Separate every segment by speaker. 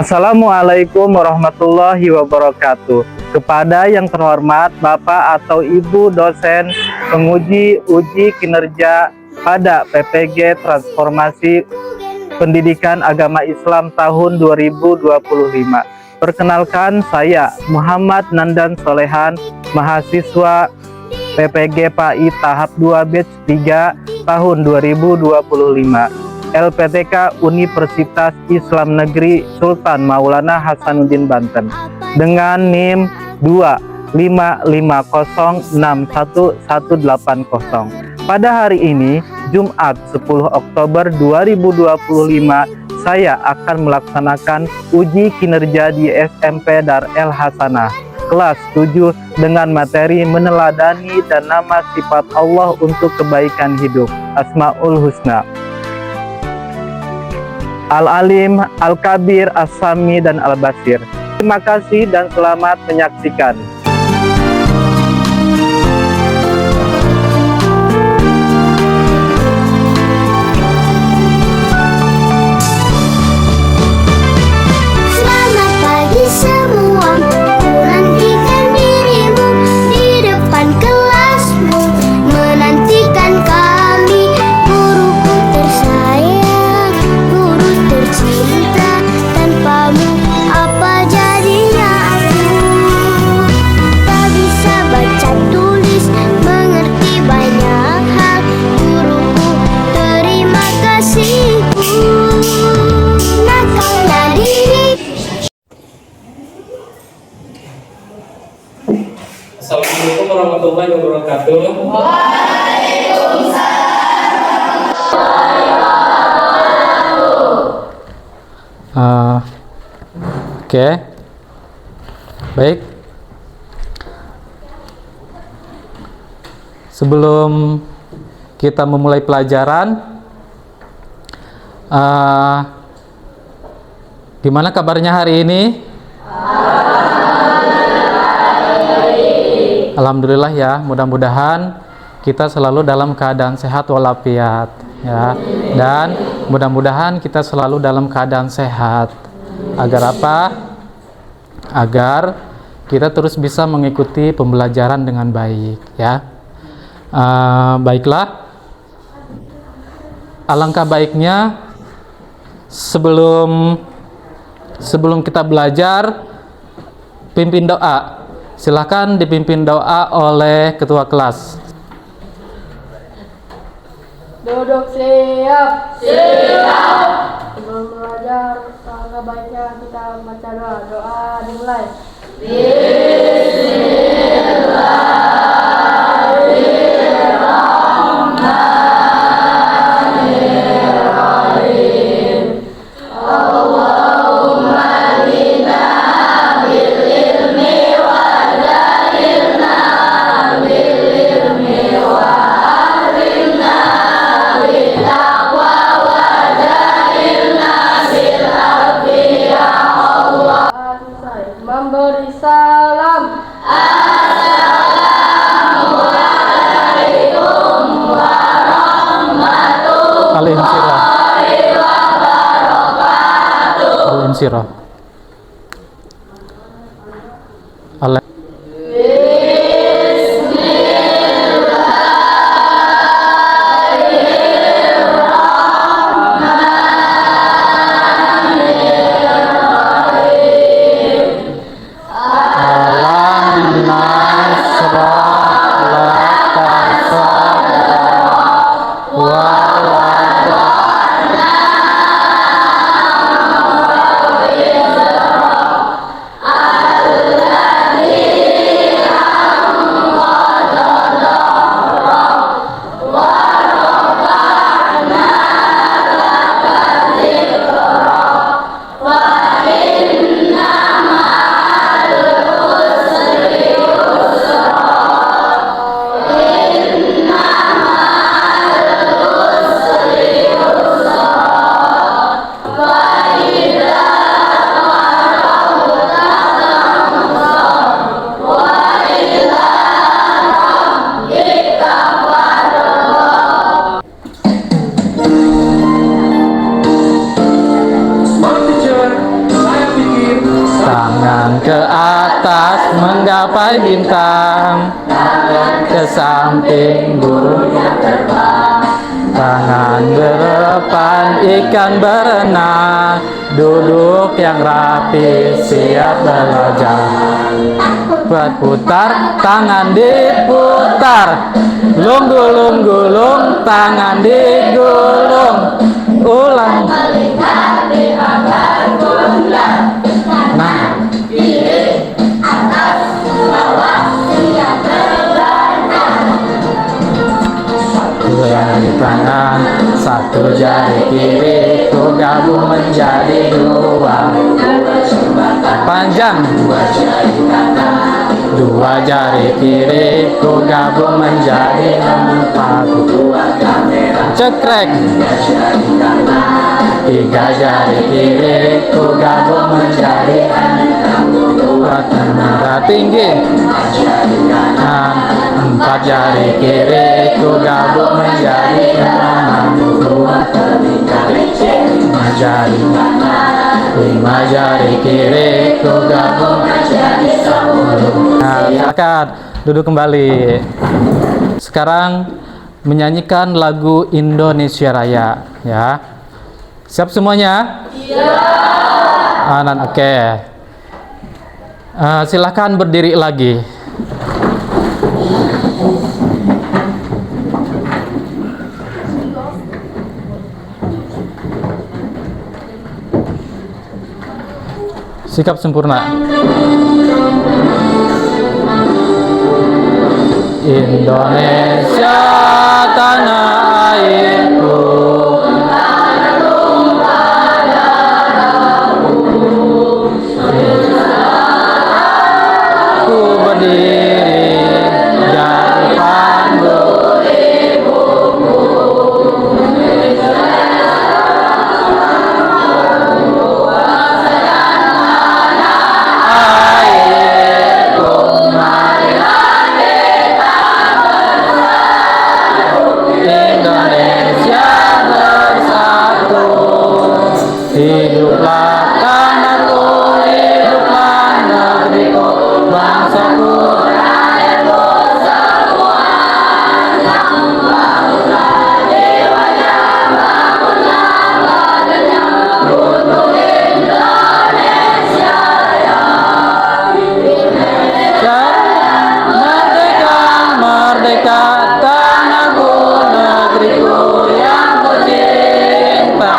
Speaker 1: Assalamualaikum warahmatullahi wabarakatuh. Kepada yang terhormat Bapak atau Ibu dosen penguji uji kinerja pada PPG Transformasi Pendidikan Agama Islam tahun 2025. Perkenalkan, saya Muhammad Nandan Solehan, mahasiswa PPG PAI tahap 2 batch 3 tahun 2025. LPTK Universitas Islam Negeri Sultan Maulana Hasanuddin Banten dengan NIM 255061180. Pada hari ini Jumat 10 Oktober 2025 saya akan melaksanakan uji kinerja di SMP Dar El Hasanah kelas 7 dengan materi meneladani dan nama sifat Allah untuk kebaikan hidup, Asmaul Husna, Al-Alim, Al-Kabir, As-Sami, dan Al-Basir. Terima kasih dan selamat menyaksikan.
Speaker 2: Selamat pagi semua, ku nantikan dirimu di depan kelasmu, menantikan kami, guruku tersayang, guru tercinta. Tanpamu apa jadinya aku? Tak bisa baca tulis, mengerti banyak hal, guruku terima kasihku. Nakalnya diri.
Speaker 3: Assalamualaikum warahmatullahi wabarakatuh.
Speaker 4: Oke. Baik. Sebelum kita memulai pelajaran, gimana kabarnya hari ini? Alhamdulillah ya, mudah-mudahan kita selalu dalam keadaan sehat walafiat ya. Dan mudah-mudahan kita selalu dalam keadaan sehat. Agar apa? Agar kita terus bisa mengikuti pembelajaran dengan baik ya. Baiklah. Alangkah baiknya sebelum kita belajar, pimpin doa. Silakan dipimpin doa oleh ketua kelas.
Speaker 5: Duduk siap. Siap. Sebelum belajar, alangkah baiknya kita baca doa. Doa dimulai. Memberi salam.
Speaker 4: Al-Insirah. Al-Insirah. Al- atas menggapai bintang, ke samping burung yang terbang, tangan berdepan ikan berenang, duduk yang rapi siap belajar. Berputar tangan diputar, gulung gulung gulung tangan digulung, ulang nah di tangan, satu jari kiri ku gabung menjadi dua, panjang dua jari kiri ku gabung menjadi empat, cekrek tiga jari kiri ku gabung menjadi empat, menara tinggi kanan, empat jari kiri ku gabung menjadi enam, lima jari kanan, lima jari kiri ku gabung menjadi sepuluh. Nah, silakan duduk kembali. Sekarang menyanyikan lagu Indonesia Raya, ya. Siap semuanya? Iya. Oke. Silakan berdiri lagi. Sikap sempurna. Indonesia tanah airku, ku berdiri jadi pandu ibuku. Indonesia bersatu, hiduplah tanahku, hiduplah negeriku, bangsaku, rakyatku semua, yang membangunlah jiwanya, bangunlah badannya, untuk Indonesia Raya. Indonesia merdeka, merdeka, tanahku, negeriku yang ku cinta.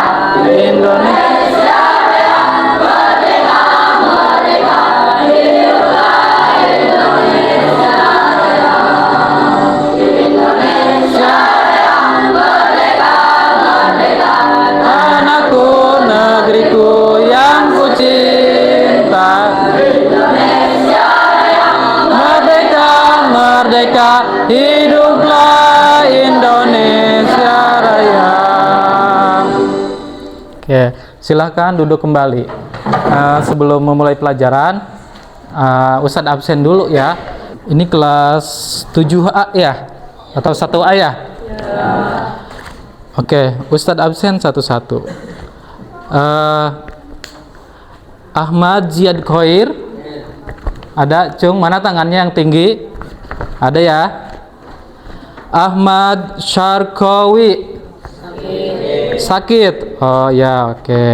Speaker 4: Indonesia yang merdeka, merdeka, hiduplah Indonesia Raya. Indonesia yang merdeka, merdeka, tanahku, negeriku yang ku cinta. Indonesia yang merdeka, merdeka, hiduplah Indonesia Raya. Oke, silahkan duduk kembali. Sebelum memulai pelajaran, Ustadz absen dulu ya. Ini kelas 7A ya? Atau 1A ya? Oke, Ustadz absen satu-satu. Ahmad Ziad Khoir. Ada, Cung? Mana tangannya yang tinggi? Ada ya? Ahmad Syarkawi. Sakit. Oh ya, oke.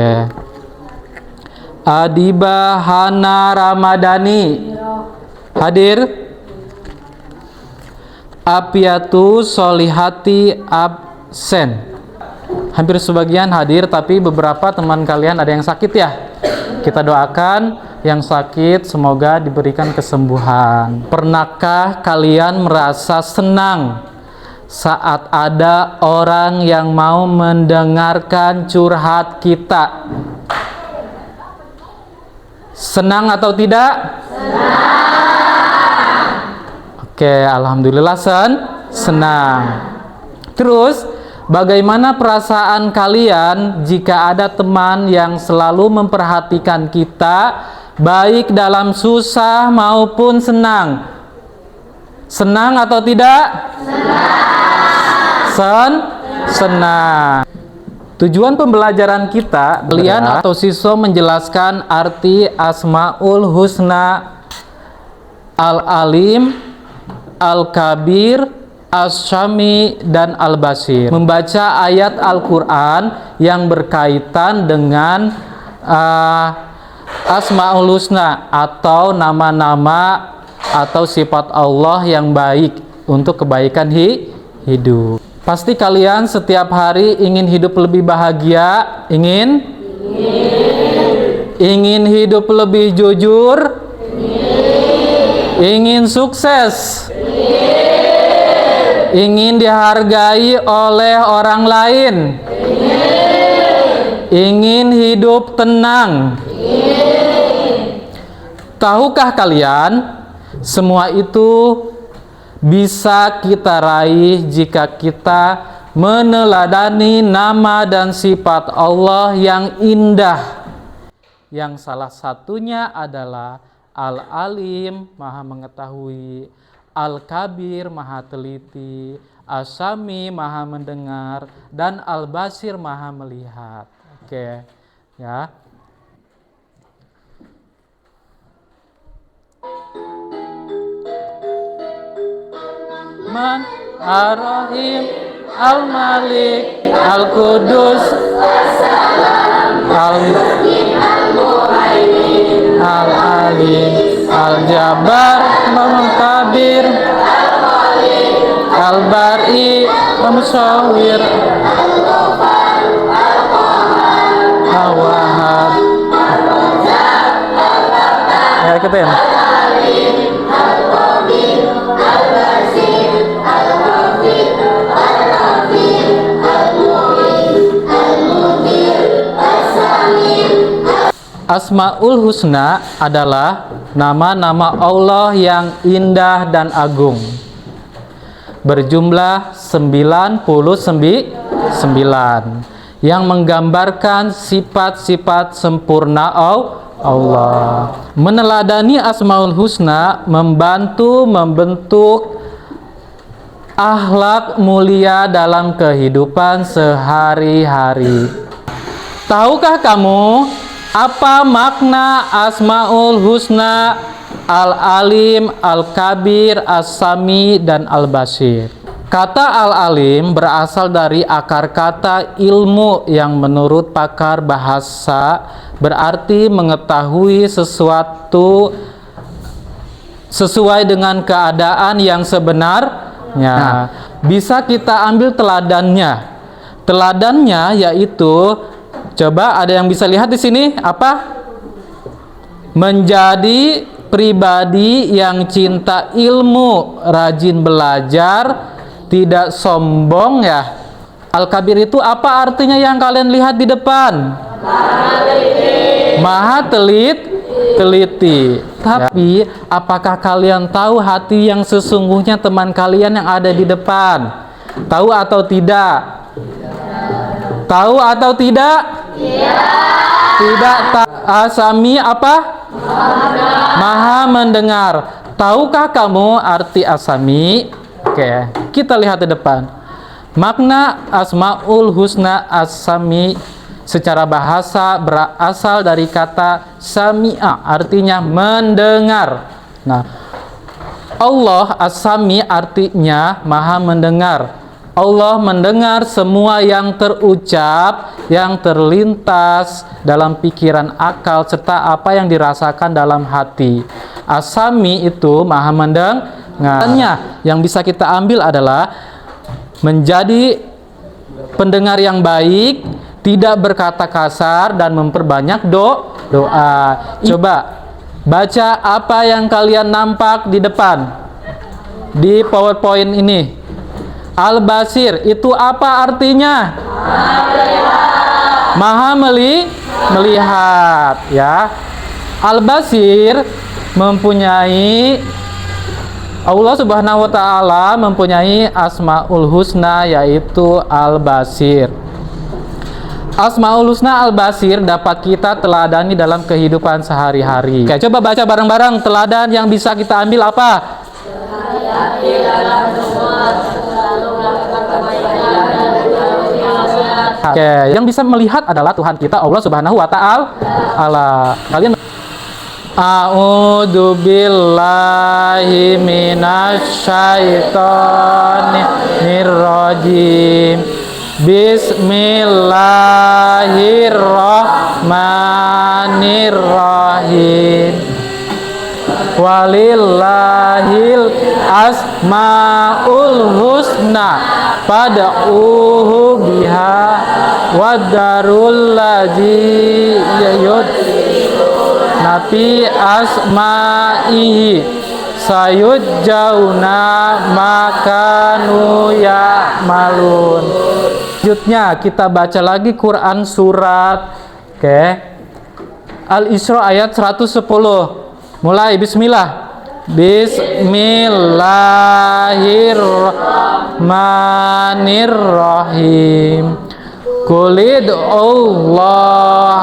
Speaker 4: Adiba Hana Ramadhani. Hadir. Apiatu Solihati absen. Hampir sebagian hadir, tapi beberapa teman kalian ada yang sakit ya. Kita doakan yang sakit semoga diberikan kesembuhan. Pernahkah kalian merasa senang saat ada orang yang mau mendengarkan curhat kita? Senang atau tidak? Senang. Oke, alhamdulillah senang. Terus, bagaimana perasaan kalian jika ada teman yang selalu memperhatikan kita, baik dalam susah maupun senang? Senang atau tidak? Senang. Tujuan pembelajaran kita, kalian atau siswa menjelaskan arti Asmaul Husna Al-Alim, Al-Kabir, As-Sami, dan Al-Basir. Membaca ayat Al-Quran yang berkaitan dengan Asmaul Husna atau nama-nama atau sifat Allah yang baik untuk kebaikan hidup. Pasti kalian setiap hari ingin hidup lebih bahagia, ingin hidup lebih jujur, ingin sukses, ingin dihargai oleh orang lain, ingin hidup tenang. Tahukah kalian, semua itu bisa kita raih jika kita meneladani nama dan sifat Allah yang indah, yang salah satunya adalah Al-Alim, Maha Mengetahui, Al-Kabir, Maha Teliti, As-Sami, Maha Mendengar, dan Al-Basir, Maha Melihat. Oke, ya. Man, Ar-Rahim, Al-Malik, Al-Qudus, Al-Alim, Al-Jabbar, Al-Kabir, Al-Bari, Al-Musawwir, Al-Wahhab. Ya, ikutin. Asmaul Husna adalah nama-nama Allah yang indah dan agung. Berjumlah 99 yang menggambarkan sifat-sifat sempurna Allah. Meneladani Asmaul Husna membantu membentuk akhlak mulia dalam kehidupan sehari-hari. Tahukah kamu apa makna Asmaul Husna, Al-Alim, Al-Kabir, As-Sami, dan Al-Basir? Kata Al-Alim berasal dari akar kata ilmu yang menurut pakar bahasa berarti mengetahui sesuatu sesuai dengan keadaan yang sebenarnya. Bisa kita ambil teladannya. Teladannya yaitu, coba ada yang bisa lihat di sini apa? Menjadi pribadi yang cinta ilmu, rajin belajar, tidak sombong ya. Al-Kabir itu apa artinya yang kalian lihat di depan? Maha teliti. Tapi apakah kalian tahu hati yang sesungguhnya teman kalian yang ada di depan? Tahu atau tidak? Tahu atau tidak? Tidak. As-Sami apa? Maha mendengar. Tahukah kamu arti As-Sami? Oke, kita lihat di depan. Makna Asmaul Husna As-Sami secara bahasa berasal dari kata sami'a, artinya mendengar. Nah, Allah As-Sami artinya Maha mendengar. Allah mendengar semua yang terucap, yang terlintas dalam pikiran, akal, serta apa yang dirasakan dalam hati. As-Sami itu Maha mendengar. Yang bisa kita ambil adalah menjadi pendengar yang baik, tidak berkata kasar, dan memperbanyak doa. Coba baca apa yang kalian nampak di depan di PowerPoint ini. Al-Basir itu apa artinya? Maha melihat ya. Al-Basir mempunyai, Allah Subhanahu wa taala mempunyai Asmaul Husna yaitu Al-Basir. Asmaul Husna Al-Basir dapat kita teladani dalam kehidupan sehari-hari. Oke, coba baca bareng-bareng teladan yang bisa kita ambil apa? Oke, yang bisa melihat adalah Tuhan kita Allah Subhanahu wa taala. Kalian A'udzu billahi minasyaitonir rajim. Bismillahirrahmanirrahim. Walillahil asmaul husna fad'uhu biha wadarul ladzi nabi asma'ihi sayujjauna makanu ya'malun. Selanjutnya kita baca lagi Quran surat Al-Isra ayat 110. Mulai, bismillah. Bismillahirrahmanirrahim. Qulid Allah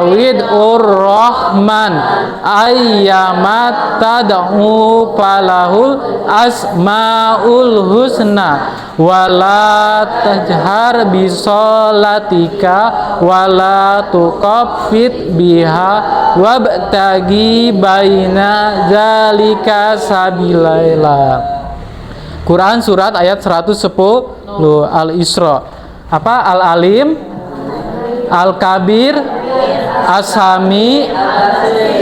Speaker 4: awid rahman ayyamat tad'u falahul asmaul husna wala tajhar bisolatika wala tuqaffit biha wabtagi baina zalika sabilaila. Quran surat ayat 110 Al-Isra. Apa? Al-Alim, Al-Kabir, As-Sami,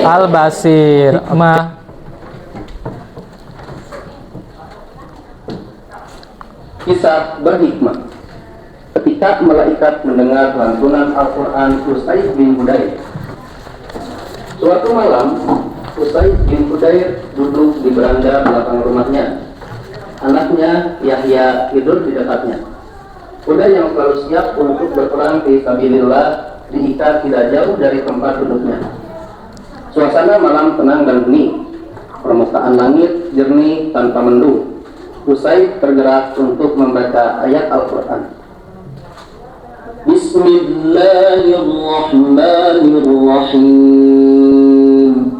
Speaker 4: Al-Basir.
Speaker 6: Kisah berhikmah. Ketika malaikat mendengar lantunan Al-Quran Usaid bin Hudair. Suatu malam, Usaid bin Hudair duduk di beranda belakang rumahnya. Anaknya Yahya tidur di dekatnya. Kuda yang selalu siap untuk berperang fi sabilillah diikat tidak jauh dari tempat duduknya. Suasana malam tenang dan hening. Permukaan langit jernih tanpa mendung. Usaid tergerak untuk membaca ayat Al-Quran. Bismillahirrahmanirrahim.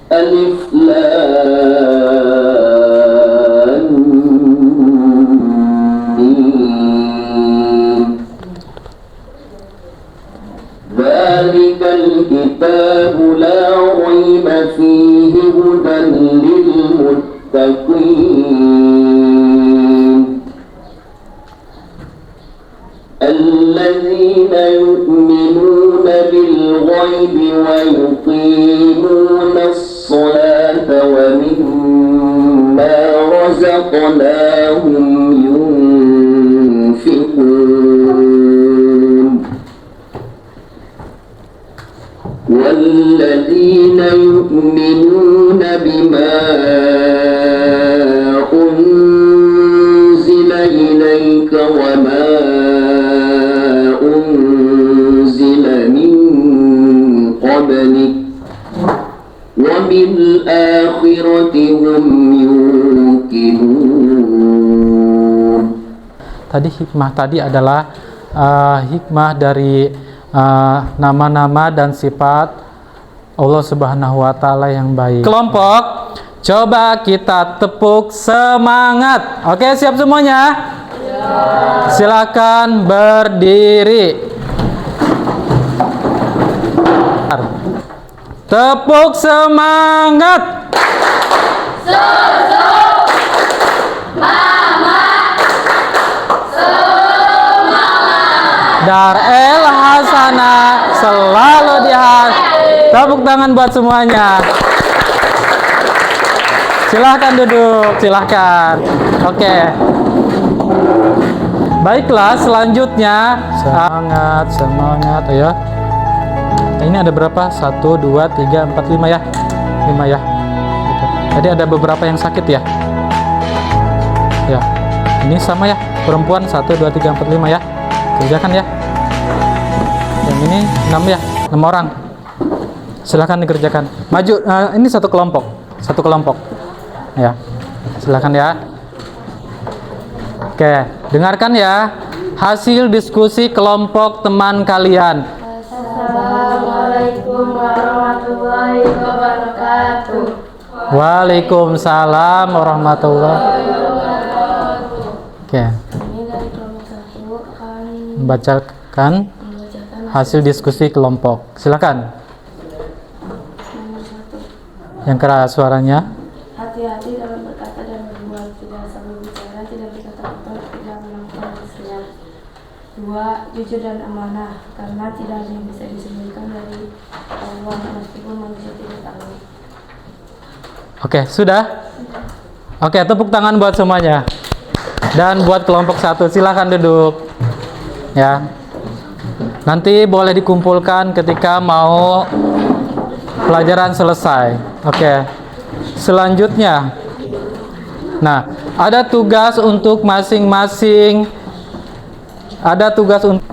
Speaker 6: Alif Lam Mim. Dzalikal kitabu la raiba fihi hudan lil muttaqin alladzina yu'minuna bil ghaibi wa yuqimuna as-salata wa mimma razaqnahum yunfiqun walladzina yu'minuna bima unzila ilayka wa ma bil akhirati hum yuqinun.
Speaker 4: Tadi hikmah tadi adalah hikmah dari nama-nama dan sifat Allah Subhanahu wa taala yang baik. Kelompok, coba kita tepuk semangat. Oke, siap semuanya? Ya. Silakan berdiri. Tepuk semangat.
Speaker 5: Semangat.
Speaker 4: Dar El Hasanah selalu dihas. Tepuk tangan buat semuanya. Silahkan duduk, silahkan. Oke. Baiklah, selanjutnya semangat, ayo. Ini ada berapa? 1, 2, 3, 4, 5 ya? 5 ya? Gitu. Tadi ada beberapa yang sakit ya? Ya. Ini sama ya? Perempuan 1, 2, 3, 4, 5 ya? Kerjakan ya? Yang ini 6 ya? 6 orang. Silahkan dikerjakan. Maju, ini satu kelompok. Satu kelompok. Ya. Silahkan ya. Oke, dengarkan ya. Hasil diskusi kelompok teman kalian.
Speaker 5: Assalamualaikum warahmatullahi wabarakatuh.
Speaker 4: Waalaikumsalam warahmatullahi wabarakatuh. Oke.
Speaker 5: Ini dari kelompok 1 akan
Speaker 4: Membacakan hasil diskusi kelompok. Silakan. Yang keras suaranya.
Speaker 5: Hati-hati dalam berkata dan berbuat, tidak sambil bicara, tidak berkata kotor, tidak melakukan bersiap. 2. Jujur dan amanah, karena tidak ada yang bisa disembunyikan dari Allah meskipun manusia tidak tahu.
Speaker 4: Oke, sudah? Oke, tepuk tangan buat semuanya. Dan buat kelompok 1, silahkan duduk. Ya. Nanti boleh dikumpulkan ketika mau pelajaran selesai. Oke. Selanjutnya. Nah, ada tugas untuk masing-masing. Ada tugas untuk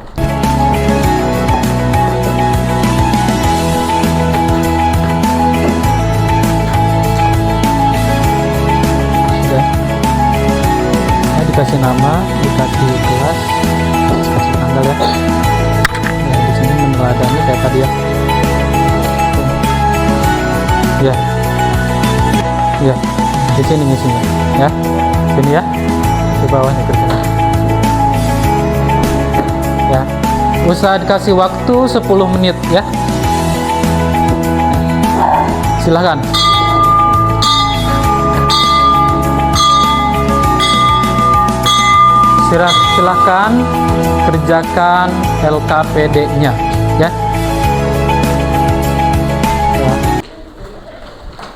Speaker 4: dikasih nama, dikasih kelas, dikasih tanggal ya. Nah, di sini meneladani kayak tadi ya. Ya, ya, di sini ngisinya, ya, sini ya, di bawahnya kerja. Ya, usaha dikasih waktu 10 menit ya. Silahkan. Silahkan kerjakan LKPD-nya ya.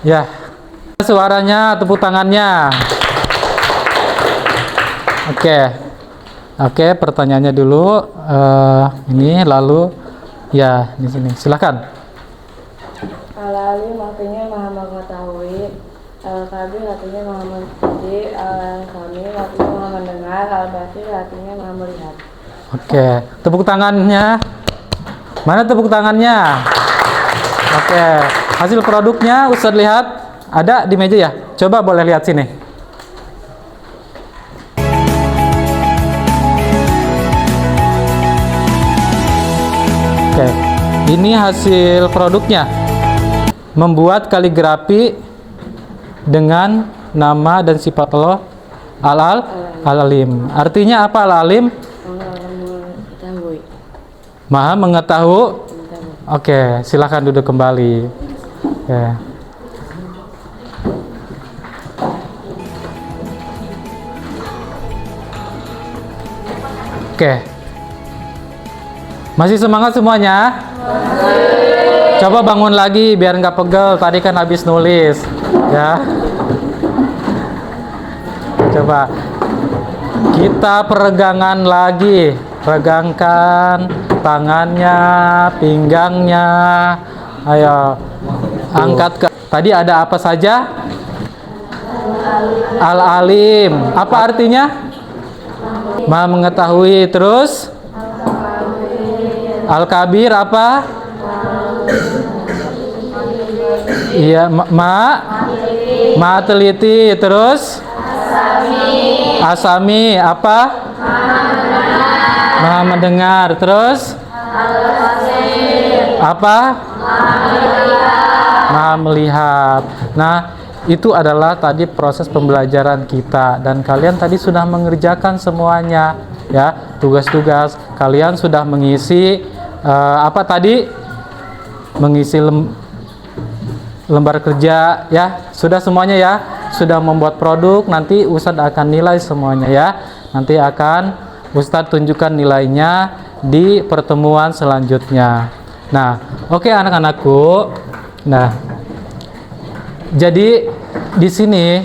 Speaker 4: Ya. Suaranya, tepuk tangannya. Oke, pertanyaannya dulu. Ini lalu ya di sini. Silahkan.
Speaker 5: Al-Alim artinya maha mengetahui, Al-Kabir artinya maha mengerti, Al-Samir artinya maha mendengar, Al-Basir artinya maha melihat.
Speaker 4: Oke, tepuk tangannya. Mana tepuk tangannya? Oke, hasil produknya Ustadz lihat ada di meja ya. Coba boleh lihat sini. Oke, ini hasil produknya. Membuat kaligrafi dengan nama dan sifat Allah Al-Alim. Artinya apa Al-Alim? Maha mengetahui. Oke, silakan duduk kembali. Oke. Masih semangat semuanya? Coba bangun lagi biar nggak pegel. Tadi kan habis nulis, ya. Coba kita peregangan lagi. Regangkan tangannya, pinggangnya. Ayo, angkat ke. Tadi ada apa saja? Al-Alim. Apa artinya? Maha mengetahui. Terus? Al-Kabir apa? Iya, maha teliti. Terus? Asami apa? Maha mendengar. Terus? Apa? Maha melihat. Nah, itu adalah tadi proses pembelajaran kita, dan kalian tadi sudah mengerjakan semuanya ya, tugas-tugas. Kalian sudah mengisi apa tadi? Mengisi lembar kerja ya. Sudah semuanya ya. Sudah membuat produk, nanti Ustadz akan nilai semuanya ya. Nanti akan Ustadz tunjukkan nilainya di pertemuan selanjutnya. Nah, oke anak-anakku. Nah, jadi di sini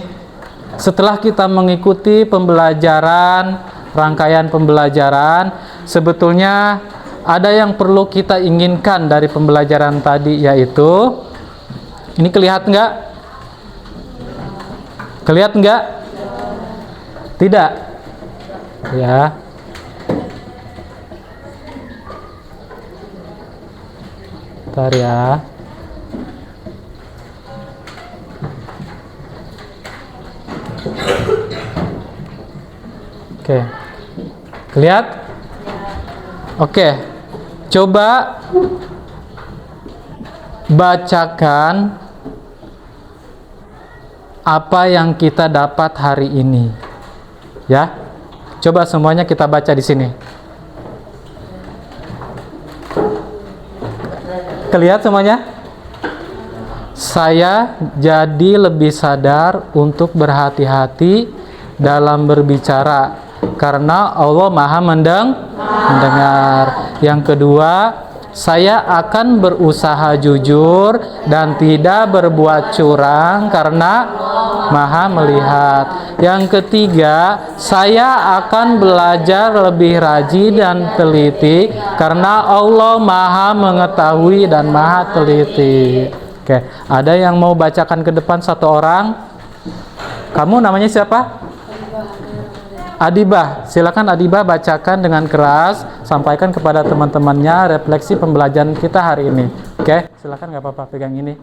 Speaker 4: setelah kita mengikuti pembelajaran, rangkaian pembelajaran, sebetulnya ada yang perlu kita inginkan dari pembelajaran tadi, yaitu ini kelihatan nggak? Kelihatan nggak? Tidak? Ya. Bentar ya. Oke. Kelihatan? Oke. Coba bacakan apa yang kita dapat hari ini. Ya. Coba semuanya kita baca di sini. Kelihatan semuanya? saya jadi lebih sadar untuk berhati-hati dalam berbicara karena Allah Maha mendengar. Yang kedua, saya akan berusaha jujur dan tidak berbuat curang karena Maha melihat. Yang ketiga, saya akan belajar lebih rajin dan teliti karena Allah Maha mengetahui dan Maha teliti. Oke, ada yang mau bacakan ke depan satu orang? Kamu namanya siapa? Adibah, silakan Adibah bacakan dengan keras, sampaikan kepada teman-temannya refleksi pembelajaran kita hari ini. Oke, silakan, nggak apa-apa, pegang ini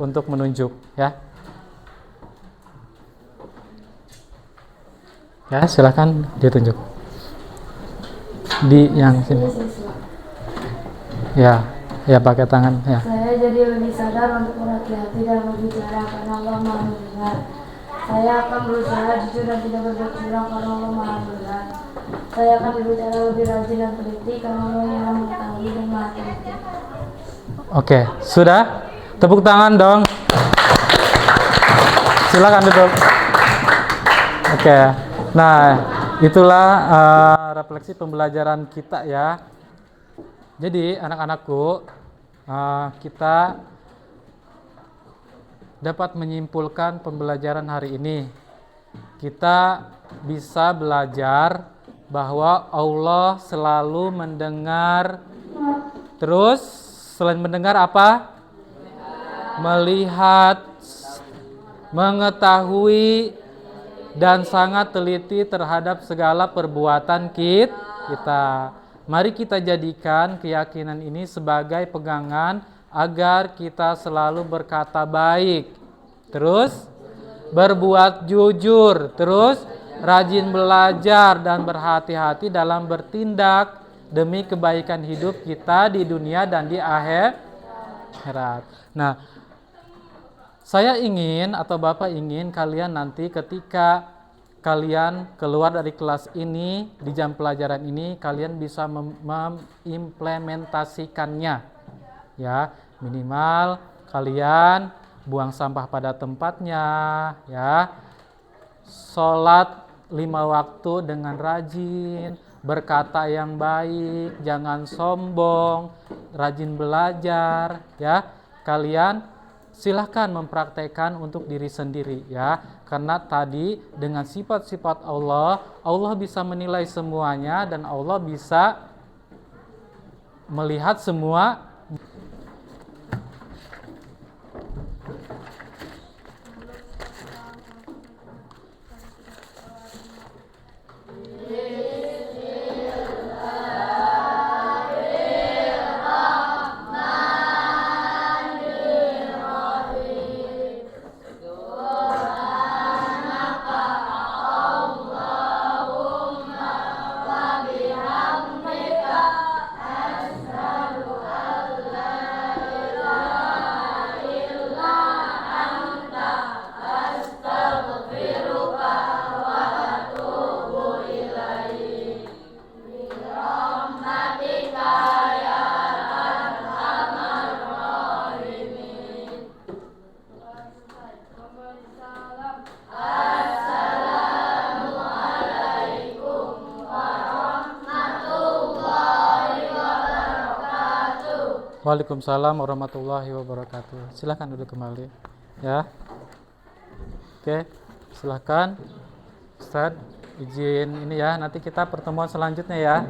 Speaker 4: untuk menunjuk, ya. Ya, silakan ditunjuk di yang sini. Ya, ya pakai tangan, ya.
Speaker 5: Saya jadi lebih sadar untuk berhati-hati dalam berbicara karena Allah Maha mendengar. Saya akan berusaha jujur dan tidak berbuat curang karena Allah Maha melihat. Saya akan berbicara lebih rajin dan teliti karena Allah yang mengetahui dan Maha teliti.
Speaker 4: Oke, sudah? Tepuk tangan dong. Silakan duduk. Oke. Nah, itulah refleksi pembelajaran kita ya. Jadi, anak-anakku, kita dapat menyimpulkan pembelajaran hari ini. Kita bisa belajar bahwa Allah selalu mendengar. Terus selain mendengar apa? Melihat, mengetahui, dan sangat teliti terhadap segala perbuatan kita. Mari kita jadikan keyakinan ini sebagai pegangan agar kita selalu berkata baik, terus berbuat jujur, terus rajin belajar dan berhati-hati dalam bertindak demi kebaikan hidup kita di dunia dan di akhirat. Nah, saya ingin atau Bapak ingin kalian nanti ketika kalian keluar dari kelas ini, di jam pelajaran ini, kalian bisa mengimplementasikannya. Ya, minimal kalian buang sampah pada tempatnya, ya. Sholat 5 waktu dengan rajin, berkata yang baik, jangan sombong, rajin belajar, ya. Kalian silahkan mempraktekkan untuk diri sendiri, ya. Karena tadi dengan sifat-sifat Allah, Allah bisa menilai semuanya dan Allah bisa melihat semua. Waalaikumsalam warahmatullahi wabarakatuh. Silakan duduk kembali, ya. Oke, silakan Ustadz izin ini ya. Nanti kita pertemuan selanjutnya ya.